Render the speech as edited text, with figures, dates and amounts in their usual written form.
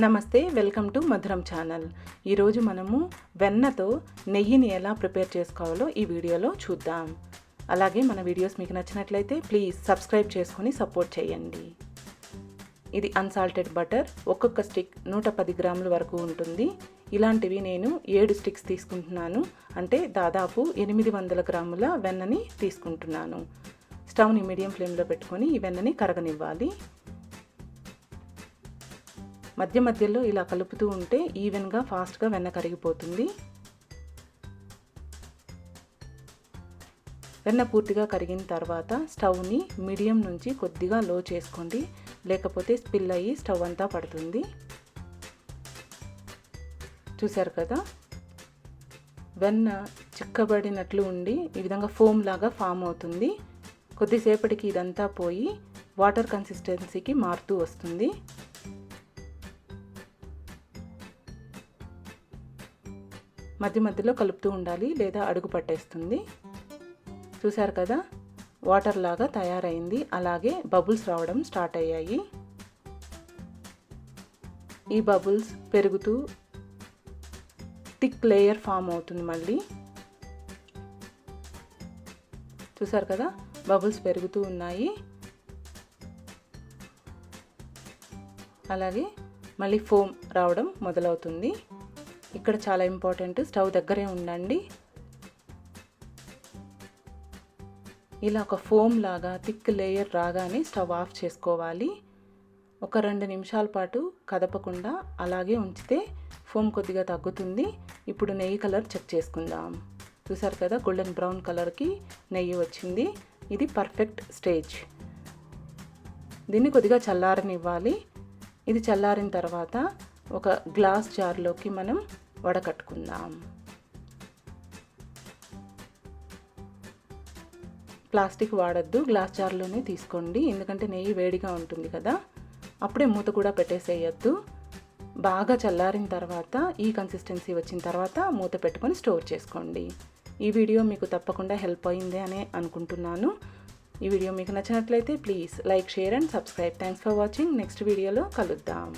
నమస్తే, welcome to మధురం channel. ఈరోజు మనము వెన్నతో నెయ్యిని ఎలా ప్రిపేర్ చేసుకోవాలో ఈ వీడియోలో చూద్దాం. అలాగే మన వీడియోస్ మీకు నచ్చినట్లయితే ప్లీజ్ సబ్స్క్రైబ్ చేసుకొని సపోర్ట్ చేయండి. ఇది అన్సాల్టెడ్ బటర్. ఒక్కొక్క స్టిక్ 110 గ్రాముల వరకు ఉంటుంది. ఇలాంటివి నేను 7 స్టిక్స్ తీసుకుంటున్నాను. అంటే దాదాపు 800 గ్రాముల వెన్నని తీసుకుంటున్నాను. స్టవ్ని మీడియం ఫ్లేమ్లో పెట్టుకొని ఈ వెన్నని కరగనివ్వాలి. మధ్య మధ్యలో ఇలా కలుపుతూ ఉంటే ఈవెన్గా ఫాస్ట్గా వెన్న కరిగిపోతుంది. వెన్న పూర్తిగా కరిగిన తర్వాత స్టవ్ని మీడియం నుంచి కొద్దిగా లో చేసుకోండి, లేకపోతే స్పిల్ అయ్యి స్టవ్ అంతా పడుతుంది. చూసారు కదా, వెన్న చిక్కబడినట్లు ఉండి ఈ విధంగా ఫోమ్ లాగా ఫామ్ అవుతుంది. కొద్దిసేపటికి ఇదంతా పోయి వాటర్ కన్సిస్టెన్సీకి మారుతూ వస్తుంది. మధ్య మధ్యలో కలుపుతూ ఉండాలి, లేదా అడుగు పట్టేస్తుంది. చూసారు కదా, వాటర్ లాగా తయారైంది. అలాగే బబుల్స్ రావడం స్టార్ట్ అయ్యాయి. ఈ బబుల్స్ పెరుగుతూ థిక్ లేయర్ ఫామ్ అవుతుంది. మళ్ళీ చూసారు కదా, బబుల్స్ పెరుగుతూ ఉన్నాయి. అలాగే మళ్ళీ ఫోమ్ రావడం మొదలవుతుంది. ఇక్కడ చాలా ఇంపార్టెంట్, స్టవ్ దగ్గరే ఉండండి. ఇలా ఒక ఫోమ్ లాగా థిక్ లేయర్ రాగానే స్టవ్ ఆఫ్ చేసుకోవాలి. ఒక 2 నిమిషాల పాటు కదపకుండా అలాగే ఉంచితే ఫోమ్ కొద్దిగా తగ్గుతుంది. ఇప్పుడు నెయ్యి కలర్ చెక్ చేసుకుందాం. చూసారు కదా, గోల్డెన్ బ్రౌన్ కలర్కి నెయ్యి వచ్చింది. ఇది పర్ఫెక్ట్ స్టేజ్. దీన్ని కొద్దిగా చల్లారనివ్వాలి. ఇది చల్లారిన తర్వాత ఒక గ్లాస్ జార్లోకి మనం వడకట్టుకుందాం. ప్లాస్టిక్ వాడద్దు, గ్లాస్ జార్లోనే తీసుకోండి. ఎందుకంటే నెయ్యి వేడిగా ఉంటుంది కదా. అప్పుడే మూత కూడా పెట్టేసేయద్దు. బాగా చల్లారిన తర్వాత ఈ కన్సిస్టెన్సీ వచ్చిన తర్వాత మూత పెట్టుకొని స్టోర్ చేసుకోండి. ఈ వీడియో మీకు తప్పకుండా హెల్ప్ అయింది అని అనుకుంటున్నాను. ఈ వీడియో మీకు నచ్చినట్లయితే please like, share and subscribe. Thanks for watching. Next వీడియోలో కలుద్దాం.